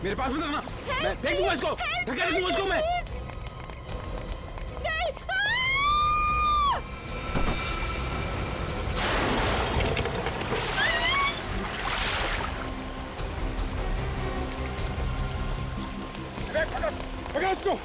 मेरे पास मत आना, मैं फेंक दूंगा इसको, धक्का दे दूंगा इसको मैं। पकड़ इसको।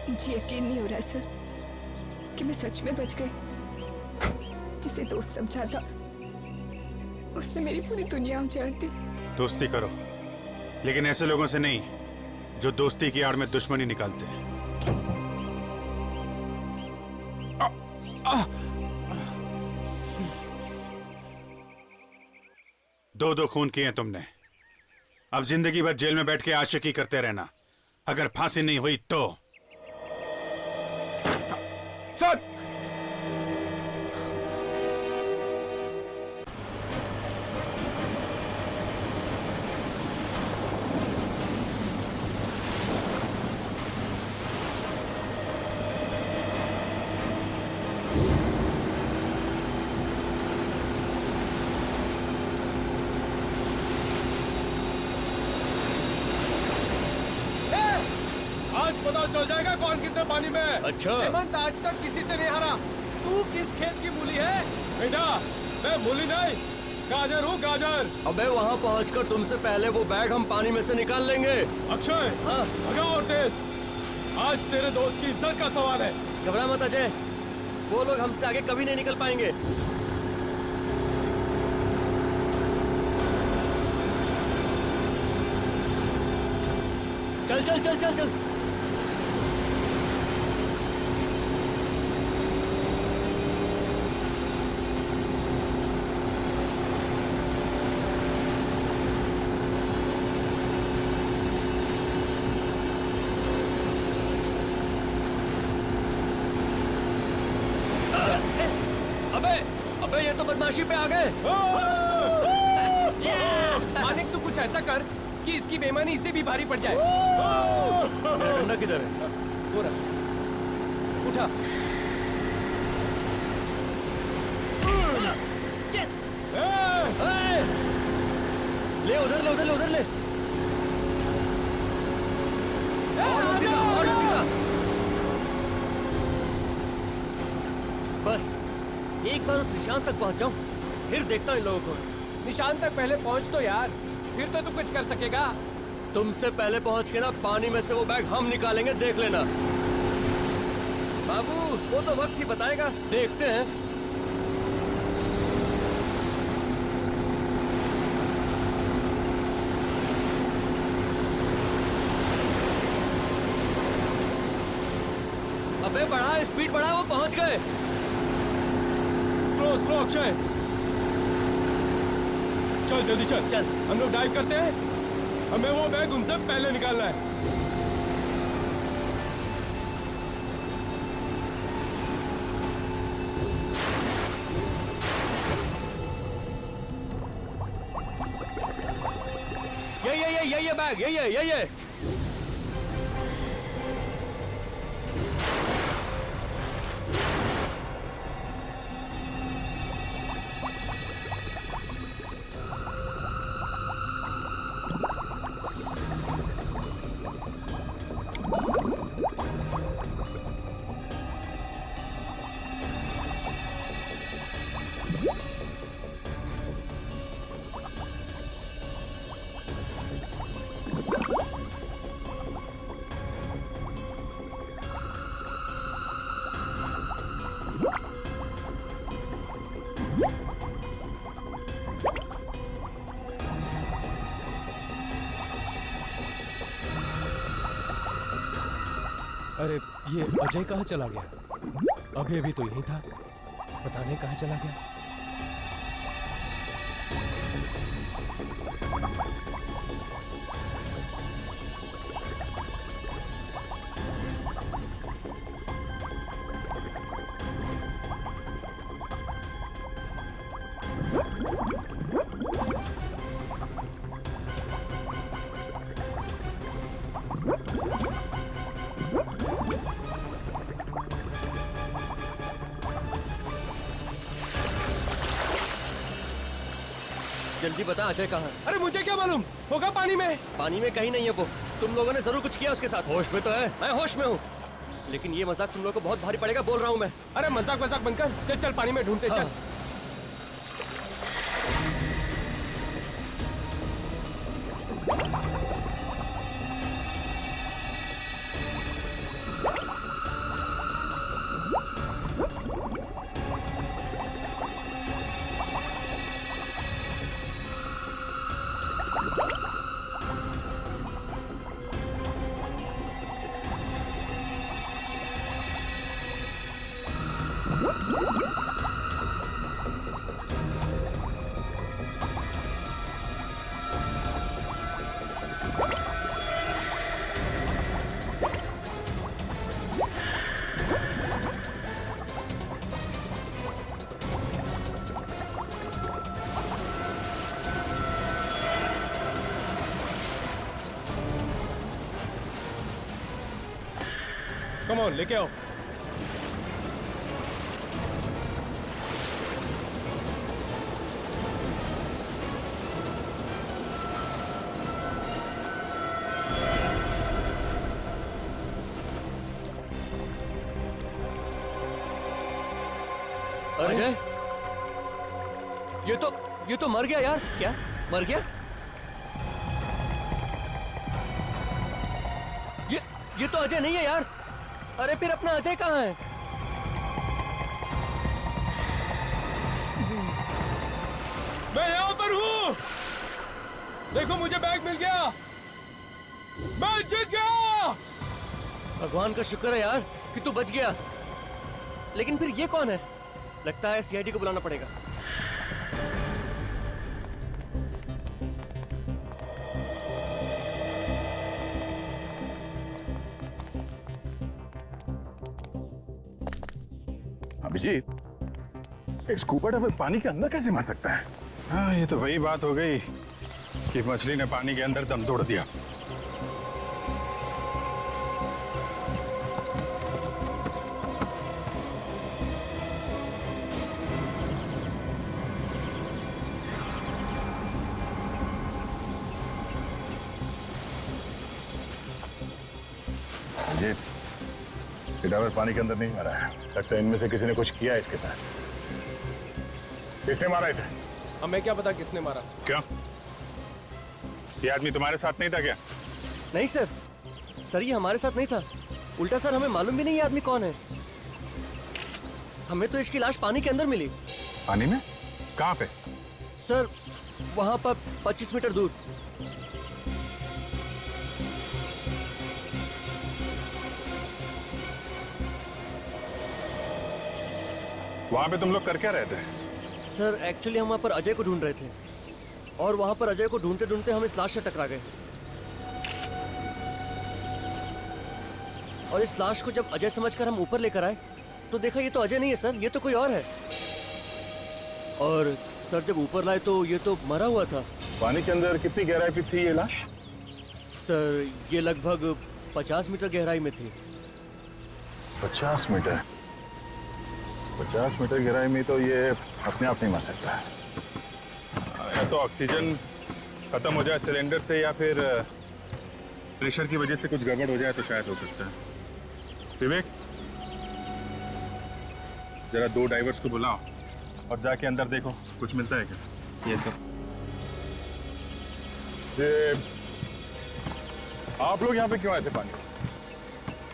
मुझे यकीन नहीं हो रहा है सर कि मैं सच में बच गई। जिसे दोस्त समझा था उसने मेरी पूरी दुनिया उजाड़ दी। दोस्ती करो, लेकिन ऐसे लोगों से नहीं जो दोस्ती की आड़ में दुश्मनी निकालते हैं। दो खून किए हैं तुमने, अब जिंदगी भर जेल में बैठ के आशिकी करते रहना। अगर फांसी नहीं हुई तो सर पता चल जाएगा कौन कितने पानी में है। अच्छा हेमंत आज तक किसी से नहीं हारा। तू किस खेत की मूली है? बेटा मैं मूली नहीं, गाजर हूँ गाजर। अबे वहाँ पहुँचकर तुमसे पहले वो बैग हम पानी में से निकाल लेंगे। अक्षय हाँ भगाओ और तेज। आज तेरे दोस्त की इज्जत का सवाल है। घबरा मत अजय, वो लोग हमसे आगे कभी नहीं निकल पाएंगे। चल चल चल चल चल। अबे ये तो बदमाशी पे आ गए। मानिक तू कुछ ऐसा कर कि इसकी बेईमानी इसे भी भारी पड़ जाए। मेरा डंडा किधर है? पूरा उठा। ले उधर ले उधर ले उधर ले। और सीधा, और सीधा। बस एक बार उस निशान तक पहुंच जाऊं, फिर देखता हूं इन लोगों को। निशान तक पहले पहुंच तो यार, फिर तो तू कुछ कर सकेगा। तुमसे पहले पहुंच के ना पानी में से वो बैग हम निकालेंगे, देख लेना। बाबू वो तो वक्त ही बताएगा, देखते हैं। अबे बढ़ा, स्पीड बढ़ा, वो पहुंच गए। स्लो स्लो अक्षय, चल जल्दी चल। चल हम लोग डाइव करते हैं, हमें वो बैग उनसे पहले निकालना है। ये बैग, ये अरे ये अजय कहाँ चला गया? अभी अभी तो यही था, पता नहीं कहाँ चला गया। जल्दी बता अजय कहाँ है? अरे मुझे क्या मालूम, होगा पानी में। पानी में कहीं नहीं है वो। तुम लोगों ने जरूर कुछ किया उसके साथ। होश में तो है, मैं होश में हूँ, लेकिन ये मजाक तुम लोगों को बहुत भारी पड़ेगा, बोल रहा हूँ मैं। अरे मजाक मजाक बनकर चल चल पानी में ढूंढते। हाँ। चल कम ऑन, लेके आओ। अजय, ये तो मर गया यार। क्या मर गया? ये तो अजय नहीं है यार। अरे फिर अपना अजय कहाँ है? मैं यहाँ पर हूँ। देखो मुझे बैग मिल गया। मैं जीत गया। भगवान का शुक्र है यार कि तू बच गया। लेकिन फिर ये कौन है? लगता है सीआईडी को बुलाना पड़ेगा। अभिजीत, एक स्कूबा डाइवर पानी के अंदर कैसे मर सकता है? हाँ, ये तो वही बात हो गई कि मछली ने पानी के अंदर दम तोड़ दिया। अभिजीत, ये डाइवर पानी के अंदर नहीं मरा है। लगता है इनमें से किसी ने कुछ किया है इसके साथ। किसने मारा इसे? हमें क्या पता किसने मारा। क्यों? ये आदमी तुम्हारे साथ नहीं था क्या? नहीं सर, सर ये हमारे साथ नहीं था। उल्टा सर हमें मालूम भी नहीं ये आदमी कौन है। हमें तो इसकी लाश पानी के अंदर मिली। पानी में? कहाँ पे? सर वहां पर 25 मीटर दूर। वहां पे तुम लोग कर क्या रहे थे? सर एक्चुअली हम वहां पर अजय को ढूंढ रहे थे और वहां पर अजय को ढूंढते ढूंढते हम इस लाश से टकरा गए। और इस लाश को जब अजय समझकर हम ऊपर लेकर आए तो देखा ये तो अजय नहीं है सर, ये तो कोई और है। और सर जब ऊपर लाए तो ये तो मरा हुआ था। पानी के अंदर कितनी गहराई पे थी ये लाश? सर ये लगभग 50 मीटर गहराई में थी। 50 मीटर? 50 मीटर गहराई में तो ये अपने आप नहीं मर सकता है। या तो ऑक्सीजन खत्म हो जाए सिलेंडर से, या फिर प्रेशर की वजह से कुछ गड़बड़ हो जाए तो शायद हो सकता है। विवेक, जरा 2 डाइवर्स को बुलाओ और जाके अंदर देखो कुछ मिलता है क्या। ये सर। ये आप लोग यहाँ पे क्यों आए थे पानी?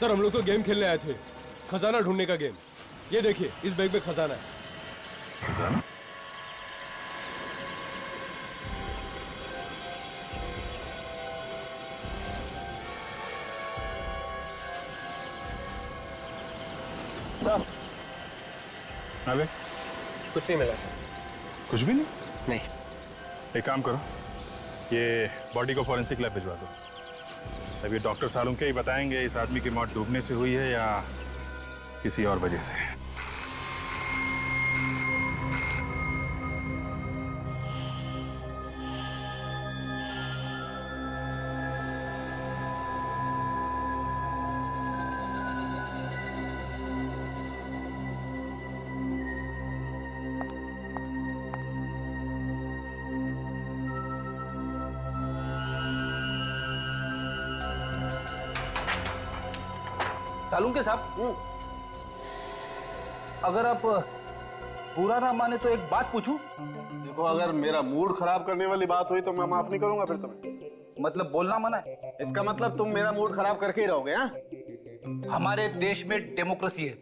सर हम लोग तो गेम खेलने आए थे, खजाना ढूंढने का गेम। ये देखिए इस बैग में खजाना है। खजाना? अबे कुछ नहीं मिला सर। कुछ भी नहीं? नहीं। एक काम करो, ये बॉडी को फॉरेंसिक लैब भिजवा दो। अभी डॉक्टर सालूम के ही बताएंगे इस आदमी की मौत डूबने से हुई है या किसी और वजह से। सालुंके साहब, अगर आप बुरा ना माने तो एक बात पूछूं? देखो, अगर मेरा मूड खराब करने वाली बात हुई तो मैं माफ नहीं करूंगा फिर तुम्हें। मतलब बोलना मना है? इसका मतलब तुम मेरा मूड खराब करके ही रहोगे? हाँ, हमारे देश में डेमोक्रेसी है,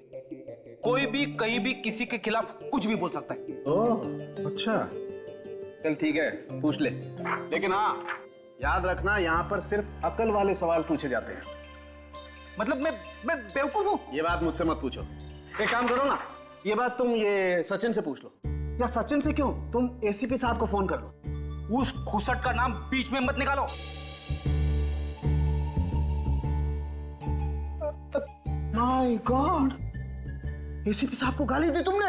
कोई भी कहीं भी किसी के खिलाफ कुछ भी बोल सकता है। ओह अच्छा, चल ठीक है, पूछ ले। लेकिन हाँ, याद रखना यहाँ पर सिर्फ अकल वाले सवाल पूछे जाते हैं। मतलब मैं बेवकूफ हूँ? ये बात मुझसे मत पूछो। एक काम करो ना, ये बात तुम ये सचिन से पूछ लो। या सचिन से क्यों, तुम एसीपी साहब को फोन कर लो। उस खुसट का नाम बीच में मत निकालो। माय गॉड, एसीपी साहब को गाली दी तुमने?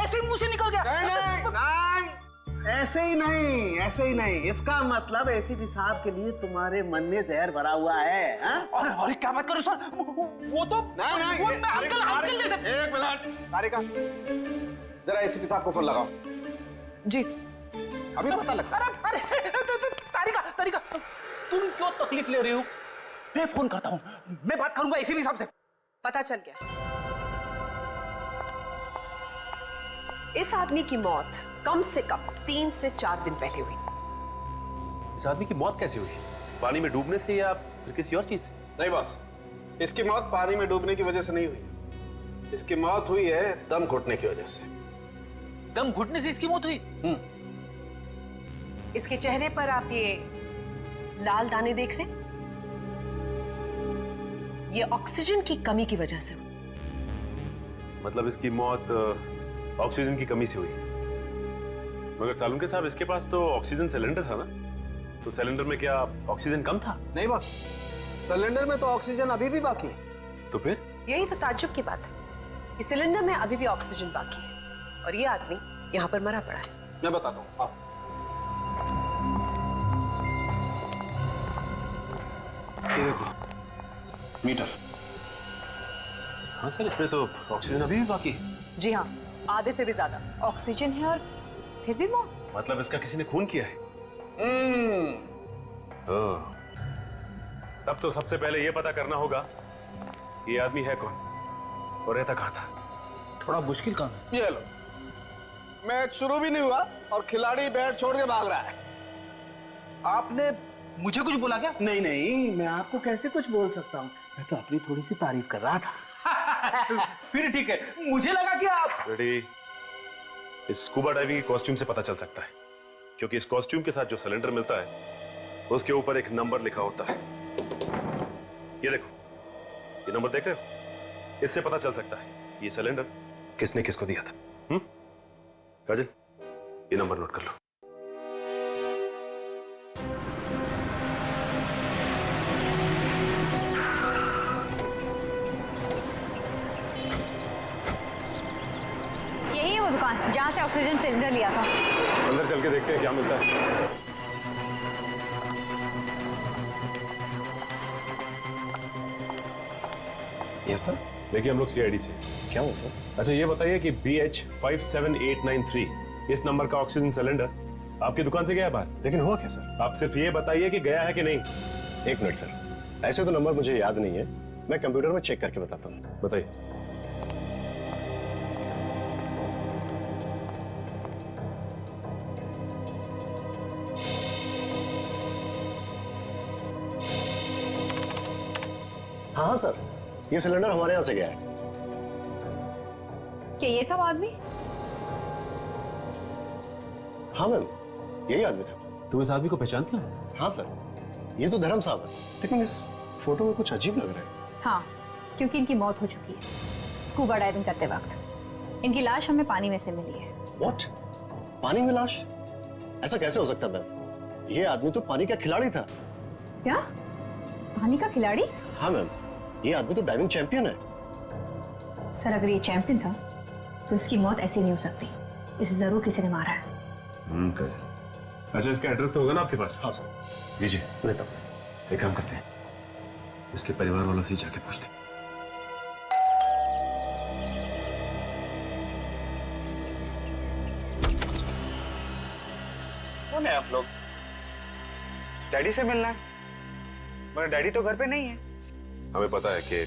ऐसे मुंह से निकल गया। नहीं, ऐसे ही नहीं, ऐसे ही नहीं। इसका मतलब एसीपी साहब के लिए तुम्हारे मन में जहर भरा हुआ है। अरे अरे क्या बात करो सर, वो तो नहीं, वो मैं अंकल जैसे। एक मिनट तारिका, जरा एसीपी साहब को फोन लगाओ। जी। अभी पता लगता। अरे तारिका, तुम क्यों तकलीफ ले रही हो? मैं फोन करता हूँ, मैं बात करूंगा एसीपी साहब से। पता चल गया, इस आदमी की मौत कम से कम 3 से 4 दिन पहले हुई। इस आदमी की मौत कैसे हुई? पानी में डूबने से या फिर किसी और चीज से? नहीं बॉस, इसकी मौत पानी में डूबने की वजह से नहीं हुई। इसकी मौत हुई है दम घुटने की वजह से। दम घुटने से इसकी मौत हुई? इसके चेहरे पर आप ये लाल दाने देख रहे हैं, ये ऑक्सीजन की कमी की वजह से हुई। मतलब इसकी मौत ऑक्सीजन की कमी से हुई। मगर सालुंके साहब, इसके पास तो ऑक्सीजन सिलेंडर था ना, तो सिलेंडर में क्या ऑक्सीजन कम था? नहीं बॉस, सिलेंडर में तो ऑक्सीजन अभी भी बाकी है। तो फिर यही तो ताज्जुब की बात है, इस सिलेंडर में अभी भी ऑक्सीजन बाकी है और ये आदमी यहाँ पर मरा पड़ा है। मैं बताता हूँ, आओ। ये देखो मीटर। हाँ सर, इसमें तो ऑक्सीजन अभी भी बाकी है। जी हाँ, आधे से भी ज्यादा ऑक्सीजन है और फिर भी मौत। मतलब इसका किसी ने खून किया है? ओह, तब तो सबसे पहले यह पता करना होगा कि ये आदमी है कौन और रहता कहाँ था। थोड़ा मुश्किल काम है। ये लो, मैच शुरू भी नहीं हुआ और खिलाड़ी बैट छोड़ के भाग रहा है। आपने मुझे कुछ बोला क्या? नहीं नहीं, मैं आपको कैसे कुछ बोल सकता हूँ, मैं तो अपनी थोड़ी सी तारीफ कर रहा था। फिर ठीक है, मुझे लगा कि आप रेडी, इस स्कूबा डाइविंग की कॉस्ट्यूम से पता चल सकता है, क्योंकि इस कॉस्ट्यूम के साथ जो सिलेंडर मिलता है उसके ऊपर एक नंबर लिखा होता है। ये देखो, ये नंबर देख रहे हो? इससे पता चल सकता है ये सिलेंडर किसने किसको दिया था। राजन, ये नंबर नोट कर लो। यही है वो दुकान जहाँ से ऑक्सीजन सिलेंडर लिया था। अंदर चल के देखते हैं क्या मिलता है। Yes sir. देखिए, हम लोग सीआईडी से। क्या हुआ सर? अच्छा, ये बताइए कि BH57893 इस नंबर का ऑक्सीजन सिलेंडर आपकी दुकान से गया है बाहर? लेकिन हुआ क्या सर? आप सिर्फ ये बताइए कि गया है कि नहीं। एक मिनट सर, ऐसे तो नंबर मुझे याद नहीं है, मैं कंप्यूटर में चेक करके बताता हूँ। बताइए। हाँ हाँ सर, ये सिलेंडर हमारे यहाँ से गया है। क्या ये था वो आदमी? हाँ मैम, यही आदमी था। तुम इस आदमी को पहचानते हो? हाँ सर, ये तो धर्म साहब है, लेकिन इस फोटो में कुछ अजीब लग रहा है। हाँ, क्योंकि इनकी मौत हो चुकी है स्कूबा डाइविंग करते वक्त। इनकी लाश हमें पानी में से मिली है। व्हाट? पानी में लाश? ऐसा कैसे हो सकता मैम? ये आदमी तो पानी का खिलाड़ी था। क्या? पानी का खिलाड़ी? हाँ मैम, ये आदमी तो डाइविंग चैंपियन है। सर, अगर ये चैंपियन था तो इसकी मौत ऐसी नहीं हो सकती। इसे जरूर किसी ने मारा है। अच्छा, इसका एड्रेस तो होगा ना आपके पास? हाँ सर। दीजिए। लेता हूँ सर। एक काम करते हैं, इसके परिवार वालों से ही जाके पूछते हैं। कौन है आप लोग? डैडी से मिलना है, मगर डैडी तो घर पे नहीं है। हमें पता है कि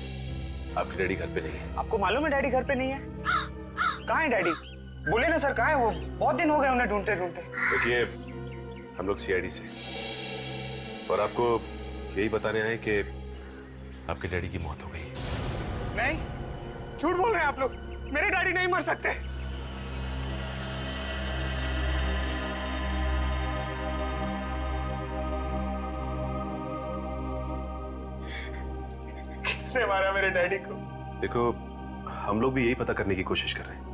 आपके डैडी घर पे नहीं है। आपको मालूम है डैडी घर पे नहीं है? कहाँ है डैडी? बोले ना सर, कहाँ है वो? बहुत दिन हो गए उन्हें ढूंढते ढूंढते। देखिए, हम लोग सीआईडी से और आपको यही बताने आए कि आपके डैडी की मौत हो गई। नहीं, झूठ बोल रहे हैं आप लोग। मेरे डैडी नहीं मर सकते। किसने मारा मेरे डैडी को? देखो, हम लोग भी यही पता करने की कोशिश कर रहे हैं।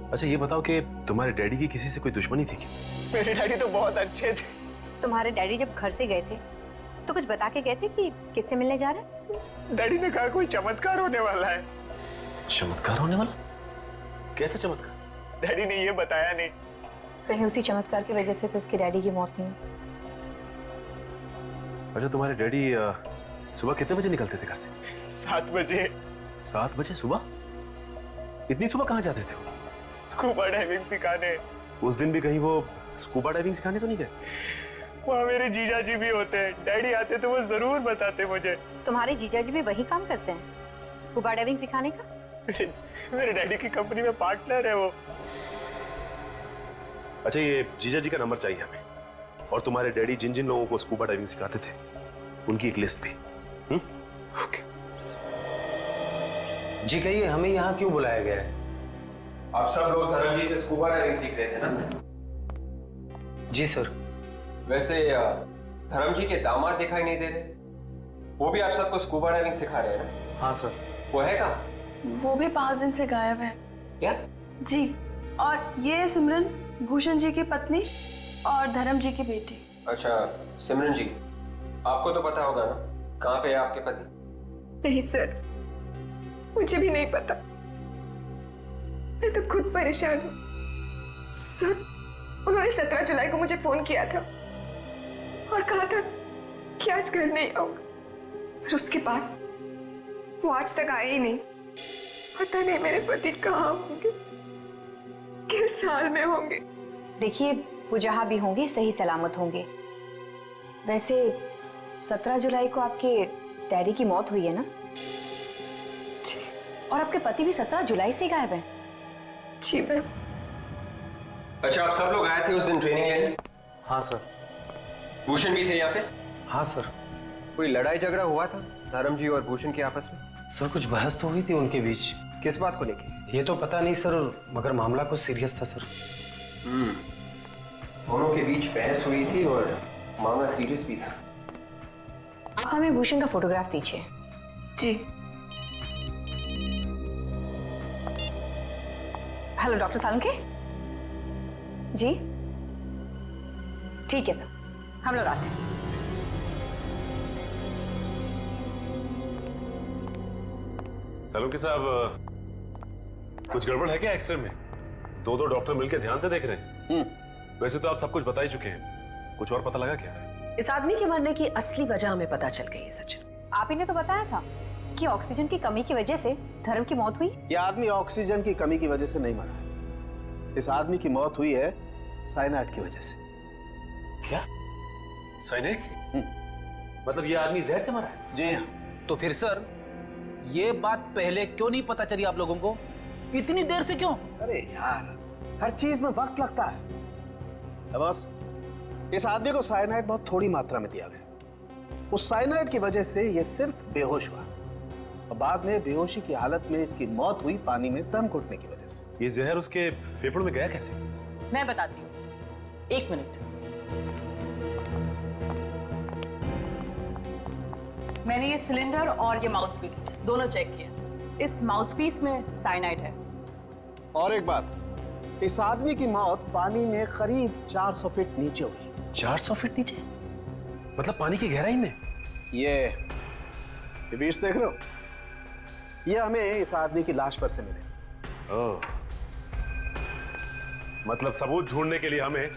अच्छा, ये बताओ कि तुम्हारे डैडी की किसी से कोई दुश्मनी थी क्या? मेरे डैडी तो बहुत अच्छे थे। तुम्हारे डैडी जब घर से गए थे तो कुछ बता के गए थे कि किससे मिलने जा रहे हैं? डैडी ने कहा कोई चमत्कार होने वाला है। चमत्कार होने वाला? कैसा चमत्कार? डैडी ने ये बताया नहीं। कहीं उसी चमत्कार की वजह से तो उसके डैडी की मौत नहीं हुई। अच्छा, तुम्हारे डैडी सुबह कितने बजे निकलते थे घर से? 7 बजे। 7 बजे सुबह? इतनी सुबह कहाँ जाते थे वो? स्कूबा डाइविंग सिखाने। उस दिन भी कहीं वो स्कूबा डाइविंग सिखाने तो नहीं गए? वहाँ मेरे जीजा जी भी होते हैं, डैडी आते तो वो जरूर बताते मुझे। तुम्हारे जीजा जी भी वही काम करते हैं, स्कूबा डाइविंग सिखाने का? मेरे डैडी की कंपनी में पार्टनर है वो। अच्छा, ये जीजा जी का नंबर चाहिए हमें। और तुम्हारे डैडी जिन जिन लोगों को स्कूबा डाइविंग सिखाते थे उनकी एक लिस्ट भी। ओके जी, कहिए हमें यहाँ क्यों बुलाया गया है? आप सब लोग धर्म जी से स्कूबा डाइविंग सीख रहे थे ना? जी सर। वैसे धर्म जी के दामाद दिखाई नहीं दे रहे, वो भी आप सबको स्कूबा डाइविंग सिखा रहे हैं ना? हाँ सर। वो है कहाँ? वो भी 5 दिन से गायब है। क्या? जी, और ये है सिमरन, भूषण जी की पत्नी और धर्म जी की बेटी। अच्छा सिमरन जी, आपको तो पता होगा ना कहाँ पे है आपके पति? नहीं सर, मुझे भी नहीं पता। मैं तो खुद परेशान हूँ सर। उन्होंने 17 जुलाई को मुझे फोन किया था और कहा था कि आज घर नहीं आऊंगा, पर उसके बाद वो आज तक आए ही नहीं। पता नहीं मेरे पति कहाँ होंगे, किस हाल में होंगे। देखिए, वो जहाँ भी होंगे सही सलामत होंगे। वैसे 17 जुलाई को आपके डैडी की मौत हुई है ना? जी। और आपके पति भी 17 जुलाई से गायब हैं। जी मैम। अच्छा, आप सब लोग आए थे उस दिन ट्रेनिंग लेने? हाँ सर। भूषण भी थे यहाँ पे? हाँ सर। कोई लड़ाई झगड़ा हुआ था धर्म जी और भूषण के आपस में? सर कुछ बहस तो हुई थी उनके बीच। किस बात को लेके? ये तो पता नहीं सर, मगर मामला कुछ सीरियस था सर। दोनों के बीच बहस हुई थी और मामला सीरियस भी था। आप हमें भूषण का फोटोग्राफ दीजिए। जी। हेलो डॉक्टर सालुंके जी। ठीक है सर, हम लोग आते हैं। सालुंके साहब, कुछ गड़बड़ है क्या एक्सरे में? दो डॉक्टर मिलकर ध्यान से देख रहे हैं। वैसे तो आप सब कुछ बता ही चुके हैं, कुछ और पता लगा क्या? इस आदमी के मरने की असली वजह हमें पता चल गई है सचिन। आप ही ने तो बताया था कि ऑक्सीजन की कमी की वजह से धर्म की मौत हुई। यह आदमी ऑक्सीजन की कमी की वजह से नहीं मरा है। इस आदमी की मौत हुई है साइनाइड की वजह से। क्या? साइनाइड से? मतलब ये आदमी जहर से मरा है? जी हाँ। तो फिर सर ये बात पहले क्यों नहीं पता चली आप लोगों को? इतनी देर से क्यों? अरे यार, हर चीज में वक्त लगता है। बॉस, इस आदमी को साइनाइड बहुत थोड़ी मात्रा में दिया गया। उस साइनाइड की वजह से यह सिर्फ बेहोश हुआ और बाद में बेहोशी की हालत में इसकी मौत हुई पानी में दम घुटने की वजह से। ये जहर उसके फेफड़ों में गया कैसे? मैं बताती हूँ, 1 मिनट। मैंने ये सिलेंडर और ये माउथपीस दोनों चेक किए। इस माउथपीस में साइनाइड है। और एक बात, इस आदमी की मौत पानी में करीब 400 फीट नीचे हुई। 400 फीट नीचे? मतलब पानी की गहराई में? ये बीच देख रहे हो? ये हमें इस आदमी की लाश पर से मिले। ओह, मतलब सबूत ढूंढने के लिए हमें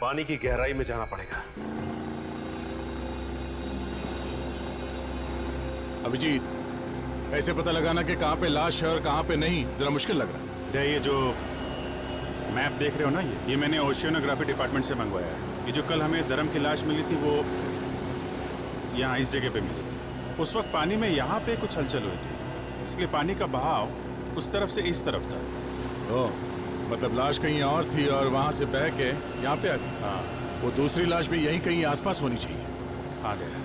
पानी की गहराई में जाना पड़ेगा। अभिजीत, ऐसे पता लगाना कि कहाँ पे लाश है और कहाँ पे नहीं, जरा मुश्किल लग रहा है। ये जो मैप देख रहे हो ना, ये मैंने ओशियोनोग्राफी डिपार्टमेंट से मंगवाया है। ये जो कल हमें धर्म की लाश मिली थी वो यहाँ इस जगह पे मिली थी। उस वक्त पानी में यहाँ पे कुछ हलचल हुई थी, इसलिए पानी का बहाव उस तरफ से इस तरफ था। ओह, मतलब लाश कहीं और थी और वहाँ से बह के यहाँ पे आ गई। हाँ, वो दूसरी लाश भी यहीं कहीं आसपास होनी चाहिए। आ गया।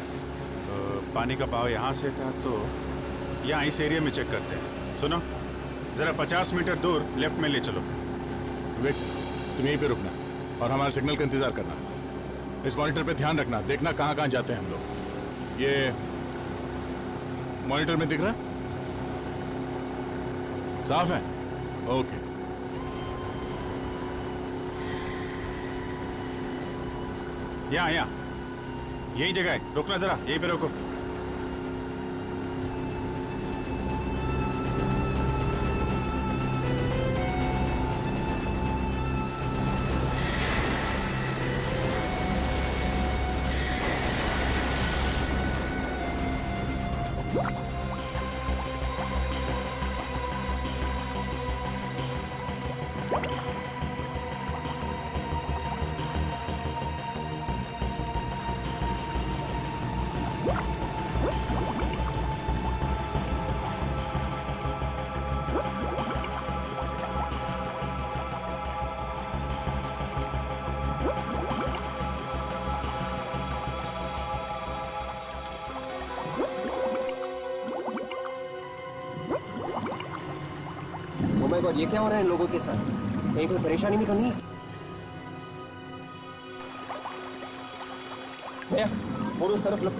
तो पानी का बहाव यहाँ से था, तो यहाँ इस एरिया में चेक करते हैं। सुनो, जरा 50 मीटर दूर लेफ्ट में ले चलो। वेट, तुम यहीं पे रुकना और हमारे सिग्नल का इंतजार करना। इस मॉनिटर पे ध्यान रखना, देखना कहाँ कहाँ जाते हैं हम लोग। ये मॉनिटर में दिख रहा है? साफ है? ओके। यहाँ यही जगह है, रुकना जरा, यहीं पे रुको। माय गॉड, ये क्या हो रहा है इन लोगों के साथ? कहीं कोई परेशानी भी तो नहीं है? भैया बोलो Surf low.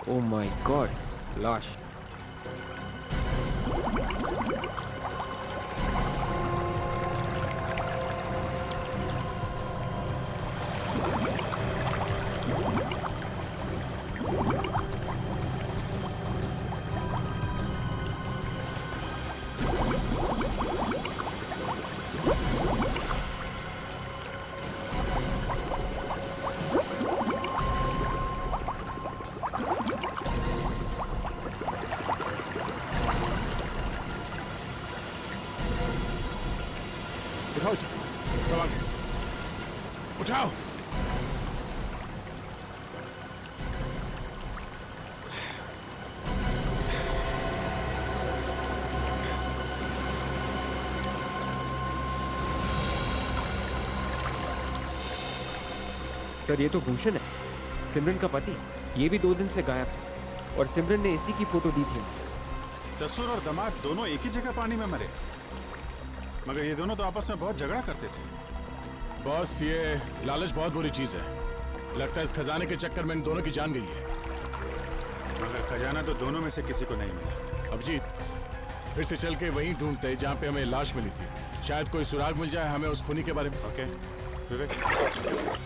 Oh my god, लाश। उठाओ इसे, सवाल उठाओ। सर ये तो भूषण है, सिमरन का पति। ये भी 2 दिन से गायब था और सिमरन ने इसी की फोटो दी थी। ससुर और दामाद दोनों एक ही जगह पानी में मरे, मगर ये दोनों तो आपस में बहुत झगड़ा करते थे। बॉस, ये लालच बहुत बुरी चीज है। लगता है इस खजाने के चक्कर में इन दोनों की जान गई है। मगर खजाना तो दोनों में से किसी को नहीं मिला। अभिजीत, फिर से चल के वहीं ढूंढते हैं जहाँ पे हमें लाश मिली थी। शायद कोई सुराग मिल जाए हमें उस खूनी के बारे में। ओके विवेक,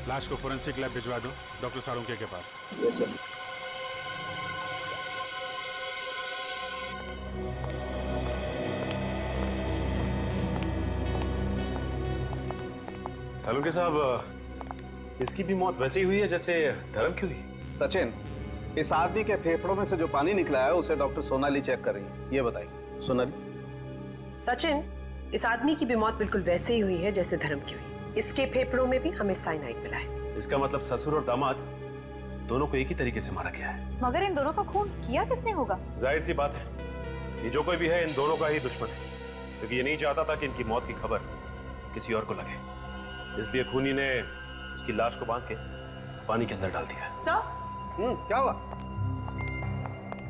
लाश को फोरेंसिक लैब भिजवा दो डॉक्टर साळुंखे के पास। साळुंखे साहब, इसकी भी मौत वैसे ही हुई है जैसे धर्म की हुई। सचिन, इस आदमी के फेफड़ों में से जो पानी निकला है उसे डॉक्टर सोनाली चेक कर रही है। ये बताइए सोनाली। सचिन, इस आदमी की भी मौत बिल्कुल वैसे ही हुई है जैसे धर्म की हुई। इसके फेफड़ों में भी हमें साइनाइड मिला है। इसका मतलब ससुर और दामाद दोनों को एक ही तरीके से मारा गया है। मगर इन दोनों का खून किया किसने होगा? जाहिर सी बात है, ये जो कोई भी है इन दोनों का ही दुश्मन है, क्योंकि ये नहीं चाहता था कि इनकी मौत की खबर किसी और को लगे। इसलिए खूनी ने उसकी लाश को बांध के पानी के अंदर डाल दिया। सर, क्या हुआ?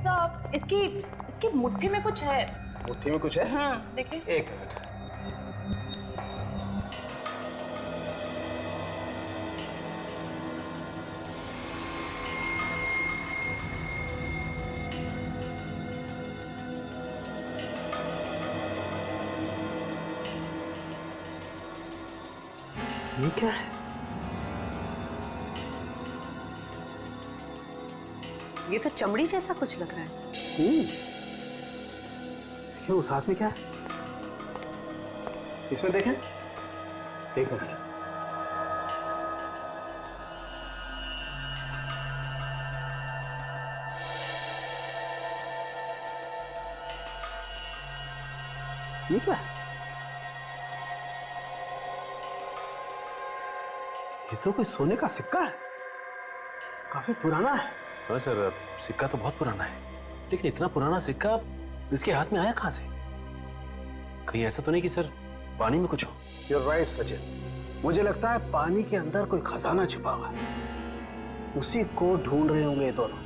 सर, इसकी मुट्ठी में कुछ है। मुट्ठी में कुछ है? देखिए। एक मिनट। ये क्या है? ये तो चमड़ी जैसा कुछ लग रहा है। क्यों, उस हाथ में क्या है? इसमें देखें। एक मिनट। ये क्या है? ये तो कोई सोने का सिक्का है, काफी पुराना है। हाँ सर, सिक्का तो बहुत पुराना है, लेकिन इतना पुराना सिक्का इसके हाथ में आया कहां से? कहीं ऐसा तो नहीं कि सर पानी में कुछ हो? You're right, Sachin. मुझे लगता है पानी के अंदर कोई खजाना छुपा हुआ है, उसी को ढूंढ रहे होंगे ये दोनों,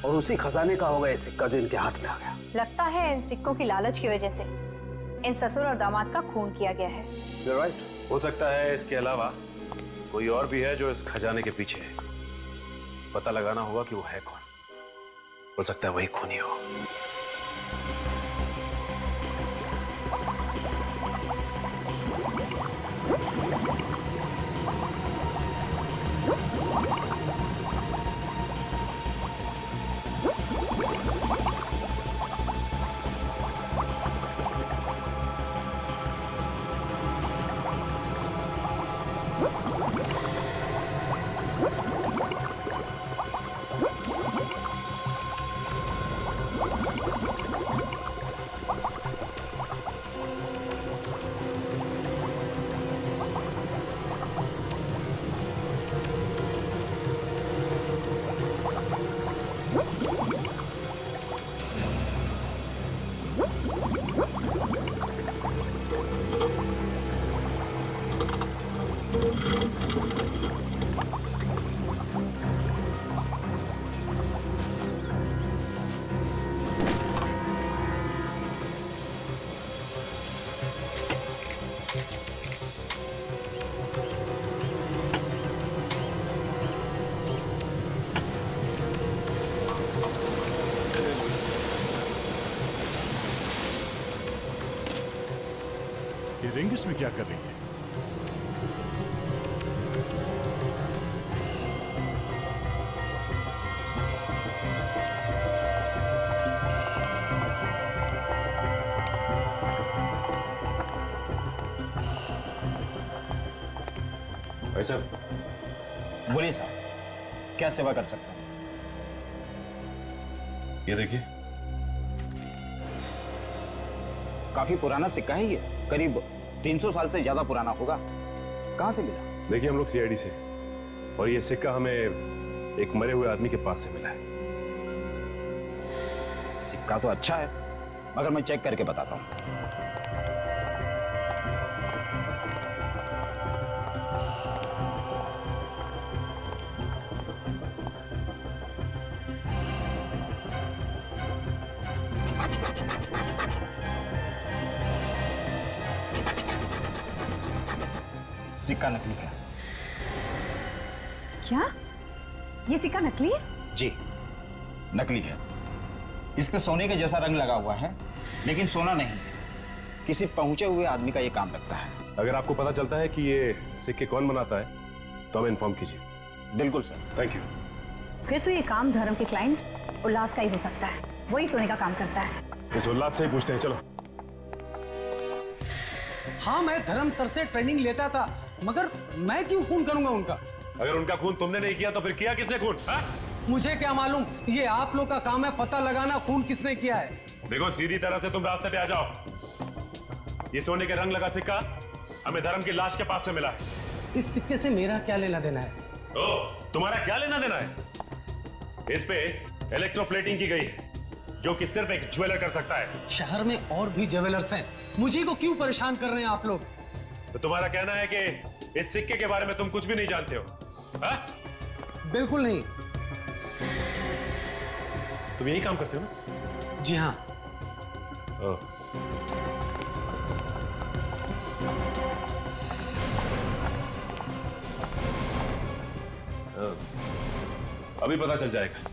और उसी खजाने का होगा ये सिक्का जो इनके हाथ में आ गया। लगता है इन सिक्कों की लालच की वजह से इन ससुर और दामाद का खून किया गया है। You're right. हो सकता है इसके अलावा कोई और भी है जो इस खजाने के पीछे है। पता लगाना होगा कि वो है कौन। हो सकता है वही खूनी हो। ये रिंग इसमें क्या कर रही है? भाई साहब, बोलिए साहब, क्या सेवा कर सकता हूं? ये देखिए, काफी पुराना सिक्का है ये, करीब 300 साल से ज्यादा पुराना होगा। कहां से मिला? देखिए हम लोग सीआईडी से, और ये सिक्का हमें एक मरे हुए आदमी के पास से मिला है। सिक्का तो अच्छा है, मगर मैं चेक करके बताता हूं। सिक्का नकली है। क्या ये सिक्का नकली है? जी, नकली है। इस पे सोने के जैसा रंग लगा हुआ है, लेकिन सोना नहीं है। किसी पहुंचे हुए आदमी का ये काम लगता है। अगर आपको पता चलता है कि ये सिक्के कौन बनाता है तो हमें इन्फॉर्म कीजिए। बिल्कुल सर। Thank you. फिर तो ये काम धर्म के क्लाइंट उल्लास का ही हो सकता है, वही सोने का काम करता है। इस उल्लास से ही पूछते हैं, चलो। हाँ, मैं धर्म सर से ट्रेनिंग लेता था, मगर मैं क्यों खून करूंगा उनका? अगर उनका खून तुमने नहीं किया तो फिर किया किसने खून? मुझे क्या मालूम, ये आप लोग का काम है पता लगाना खून किसने किया है। देखो, सीधी तरह से तुम रास्ते पे आ जाओ। ये सोने के रंग लगा सिक्का हमें धर्म की लाश के पास से मिला है। इस सिक्के से मेरा क्या लेना देना है? ओ, तुम्हारा क्या लेना देना है? इस पे इलेक्ट्रोप्लेटिंग की गई है, जो कि सिर्फ एक ज्वेलर कर सकता है। शहर में और भी ज्वेलर्स हैं, मुझे को क्यों परेशान कर रहे हैं आप लोग? तो तुम्हारा कहना है कि इस सिक्के के बारे में तुम कुछ भी नहीं जानते हो? हा? बिल्कुल नहीं। तुम यही काम करते हो ना? जी हाँ। ओह। अभी पता चल जाएगा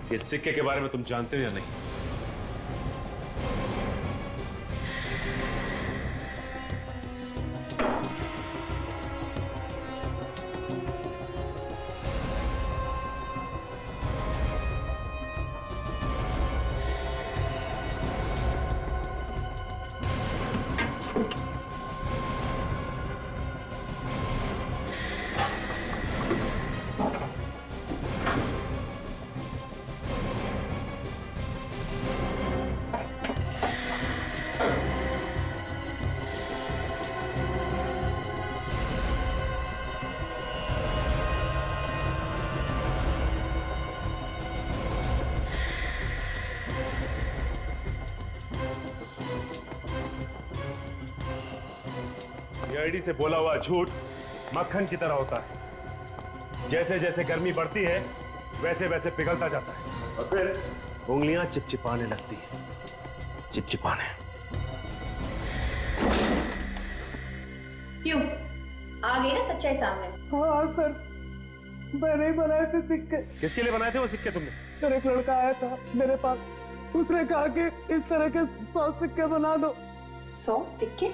कि इस सिक्के के बारे में तुम जानते हो या नहीं। सीआईडी से बोला हुआ झूठ मक्खन की तरह होता है। जैसे जैसे गर्मी बढ़ती है वैसे वैसे पिघलता जाता है और फिर उंगलियां चिपचिपाने लगती है। चिपचिपाने। क्यों? आ गई ना सच्चाई सामने? हाँ सर, मैंने बनाए थे सिक्के। किसके लिए बनाए थे वो सिक्के तुमने? सर एक लड़का आया था मेरे पास, उसने कहा कि इस तरह के 100 सिक्के बना दो। 100 सिक्के?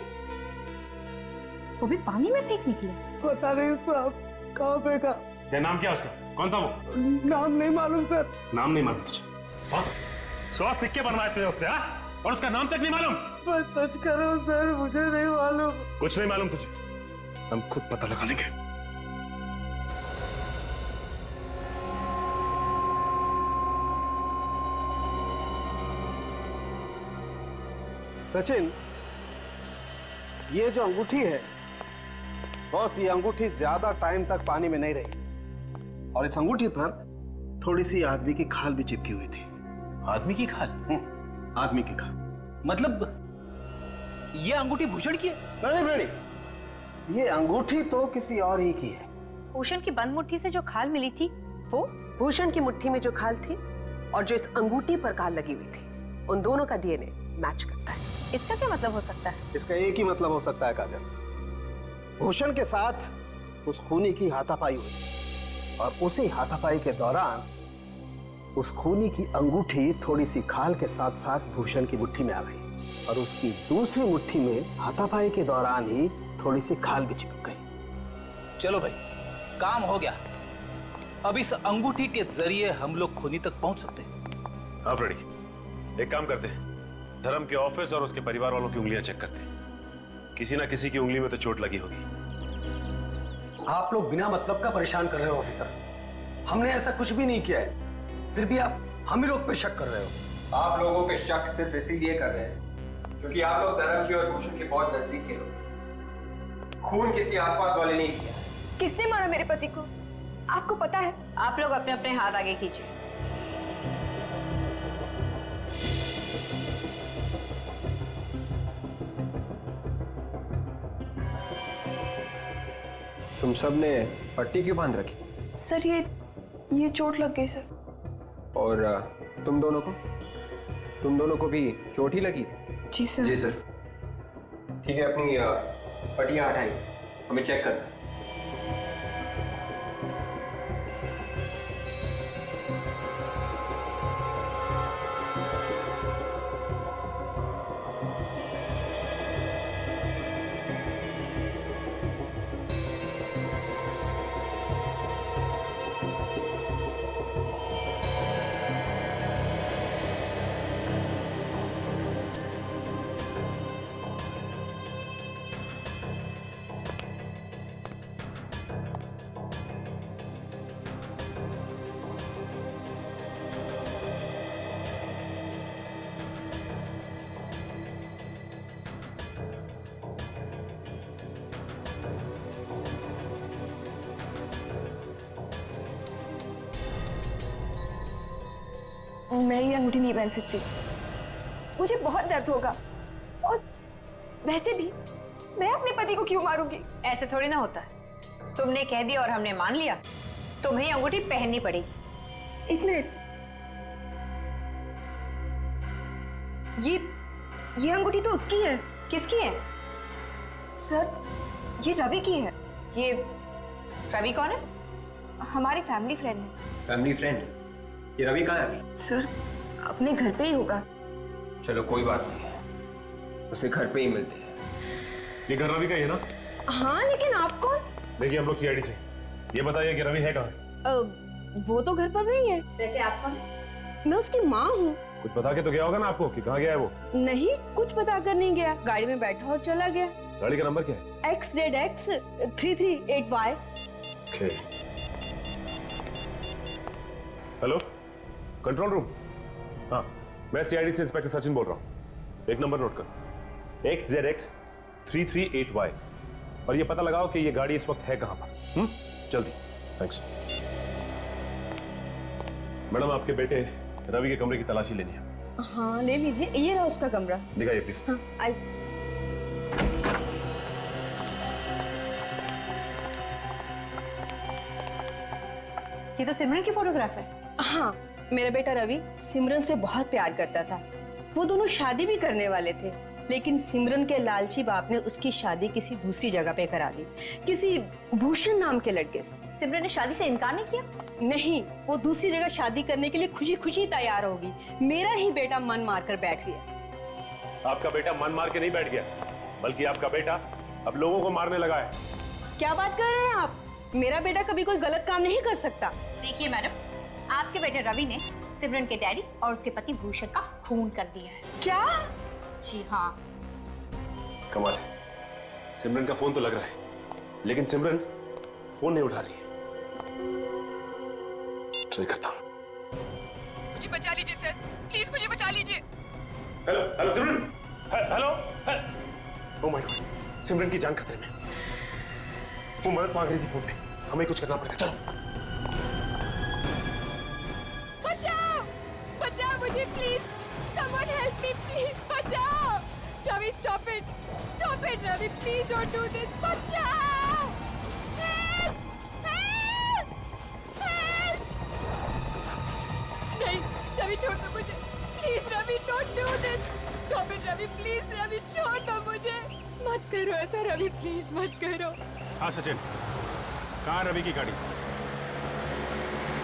वो भी पानी में फेंक निकले? पता नहीं साहब कहाँ फेंका। क्या नाम क्या उसका? कौन था वो? नाम नहीं मालूम सर। नाम नहीं मालूम तुझे? 100 सिक्के बनवाए थे उससे, हाँ? और उसका नाम तक नहीं मालूम? बस सच करो सर, मुझे नहीं मालूम। कुछ नहीं मालूम तुझे? हम खुद पता लगा लेंगे। सचिन, ये जो अंगूठी है बॉस, ये अंगूठी ज्यादा टाइम तक पानी में नहीं रही और इस अंगूठी पर थोड़ी सी आदमी की खाल भी चिपकी हुई थी। आदमी की खाल? आदमी की खाल। मतलब ये अंगूठी भूषण की है? नहीं फ्रेडी, ये अंगूठी तो किसी और ही की है। भूषण की बंद मुट्ठी से जो खाल मिली थी वो भूषण की मुट्ठी में जो खाल थी और जो इस अंगूठी पर खाल लगी हुई थी, उन दोनों का डीएनए मैच करता है। इसका क्या मतलब हो सकता है? इसका एक ही मतलब हो सकता है काजल, भूषण के साथ उस खूनी की हाथापाई हुई और उसी हाथापाई के दौरान उस खूनी की अंगूठी थोड़ी सी खाल के साथ साथ भूषण की मुट्ठी में आ गई और उसकी दूसरी मुट्ठी में हाथापाई के दौरान ही थोड़ी सी खाल भी चिपक गई। चलो भाई, काम हो गया। अब इस अंगूठी के जरिए हम लोग खूनी तक पहुंच सकते हैं। हाँ फ्रेडी, एक काम करते हैं, धर्म के ऑफिस और उसके परिवार वालों की उंगलियां चेक करते हैं। किसी ना किसी की उंगली में तो चोट लगी होगी। आप लोग बिना मतलब का परेशान कर रहे हो ऑफिसर। हमने ऐसा कुछ भी नहीं किया है, फिर भी आप हम ही लोग पे शक कर रहे हो। आप लोगों के शक सिर्फ इसीलिए कर रहे हैं क्योंकि आप लोग धर्म की और भूषण के बहुत नजदीक के लोग। खून किसी आसपास वाले ने किया। किसने मारा मेरे पति को? आपको पता है? आप लोग अपने अपने हाथ आगे कीजिए। तुम सब ने पट्टी क्यों बांध रखी? सर ये चोट लग गई सर। और तुम दोनों को भी चोट ही लगी थी? जी सर। जी सर। ठीक है, अपनी पट्टियां हटाइए, हमें चेक करना है। मैं ये अंगूठी नहीं पहन सकती, मुझे बहुत दर्द होगा और वैसे भी मैं अपने पति को क्यों मारूंगी? ऐसे थोड़ी ना होता है। तुमने कह दिया और हमने मान लिया, तुम्हें अंगूठी पहननी पड़ेगी। एक मिनट, ये अंगूठी तो उसकी है। किसकी है? सर ये रवि की है। ये रवि कौन है? हमारी फैमिली फ्रेंड है। Family friend? ये रवि कहाँ है अभी? सर अपने घर पे ही होगा। चलो कोई बात नहीं, उसे घर पे ही मिलते हैं। ये घर रवि का ही है ना? हाँ, लेकिन आप कौन? देखिए हम लोग सीआईडी से। ये बताइए कि रवि है कहाँ? वो तो घर पर नहीं है। वैसे आप कौन? मैं उसकी माँ हूँ। कुछ बता के तो गया होगा ना आपको कि कहाँ गया है वो? नहीं, कुछ बता कर नहीं गया, गाड़ी में बैठा और चला गया। गाड़ी का नंबर क्या है? XZX 338Y। Hello, control room. हाँ, मैं सीआईडी से इंस्पेक्टर सचिन बोल रहा हूँ। एक नंबर नोट कर, XZX 338Y, और ये पता लगाओ कि ये गाड़ी इस वक्त है कहां पर। जल्दी। थैंक्स। मैडम, आपके बेटे रवि के कमरे की तलाशी लेनी है। हाँ ले लीजिए, ये रहा उसका कमरा। दिखाइए प्लीज। हाँ, आई। ये तो सिमरन की फोटोग्राफ है। हाँ, मेरा बेटा रवि सिमरन से बहुत प्यार करता था। वो दोनों शादी भी करने वाले थे, लेकिन सिमरन के लालची बाप ने उसकी शादी किसी दूसरी जगह पे करा दी, किसी भूषण नाम के लड़के से। सिमरन ने शादी से इनकार नहीं किया? नहीं, वो दूसरी जगह शादी करने के लिए खुशी खुशी तैयार होगी। मेरा ही बेटा मन मार कर बैठ गया। आपका बेटा मन मार के नहीं बैठ गया, बल्कि आपका बेटा अब लोगों को मारने लगा है। क्या बात कर रहे हैं आप? मेरा बेटा कभी कोई गलत काम नहीं कर सकता। देखिए मैडम, आपके बेटे रवि ने सिमरन के डैडी और उसके पति भूषण का खून कर दिया है। क्या? जी हाँ। कमाल है, सिमरन का फोन तो लग रहा है, लेकिन सिमरन फोन नहीं उठा रही है। ट्राई करता हूँ। मुझे बचा लीजिए सर, प्लीज मुझे बचा लीजिए। Hello hello Simran, hello. Oh my god, Simran की जान खतरे में। वो मदद मांग रही थी फोन पे, हमें कुछ करना पड़ेगा। चलो बचाओ, बचाओ मुझे please, someone help me please, बचाओ। Ravi stop it Ravi, please don't do this, बचाओ। Help help help. नहीं रवि, छोड़ दो मुझे please. Ravi don't do this, stop it Ravi, please Ravi, छोड़ दो मुझे। मत करो ऐसा रवि, प्लीज मत करो। हाँ सचिन, कहाँ रवि की गाड़ी?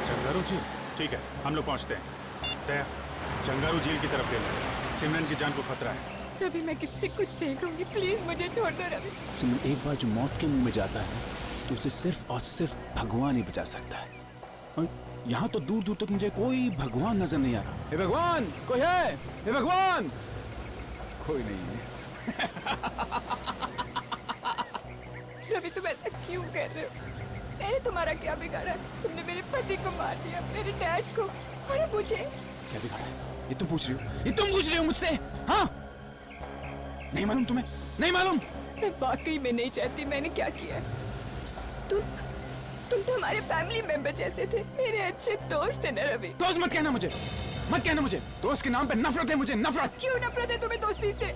चंगारू झील, ठीक है, हम लोग पहुंचते हैं। तय चंगारू झील की तरफ ले लें, सिमरन की जान को खतरा है। रवि मैं किससे कुछ नहीं कहूंगी, प्लीज मुझे छोड़ दो रवि। सिमरन, एक बार जो मौत के मुंह में जाता है तो उसे सिर्फ और सिर्फ भगवान ही बचा सकता है। और यहाँ तो दूर दूर तक मुझे कोई भगवान नजर नहीं आ रहा। हे भगवान, कोई है? हे भगवान, कोई नहीं है। रवि तुम ऐसा क्यों कर रहे हो? मैंने तुम्हारा क्या बिगाड़ा? तुमने मेरे पति को मार दिया, मेरे डैड को, और मुझे। क्या बिगाड़ा है? ये तुम पूछ रही हो? ये तुम पूछ रही हो मुझसे? हाँ? नहीं मालूम तुम्हें? नहीं मालूम? मैं वाकई में नहीं चाहती मैंने क्या किया। तुम तो हमारे फैमिली मेंबर जैसे थे, मेरे अच्छे दोस्त थे ना रवि। दोस्त मत कहना मुझे, मत कहना मुझे। दोस्त के नाम पे नफरत है मुझे, नफरत। क्यों नफरत है तुम्हें दोस्ती से?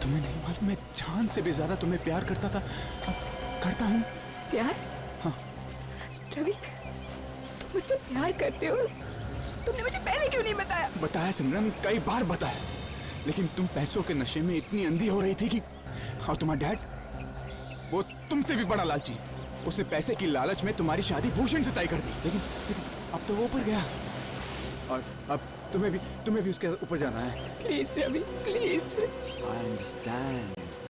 तुम्हें नहीं मालूम, मैं जान से भी ज्यादा तुम्हें प्यार करता था, करता हूँ। प्यार? हाँ। रवि, तुम मुझसे प्यार करते हो? तुमने मुझे पहले क्यों नहीं बताया? बताया सिमरन, कई बार बताया, लेकिन तुम पैसों के नशे में इतनी अंधी हो रही थी कि। और तुम्हारा डैड, वो तुमसे भी बड़ा लालची, उसने पैसे की लालच में तुम्हारी शादी भूषण से तय कर दी। लेकिन अब तो वो ऊपर गया, और अब तुम्हें भी उसके ऊपर जाना है। Please Ravi, please. I understand.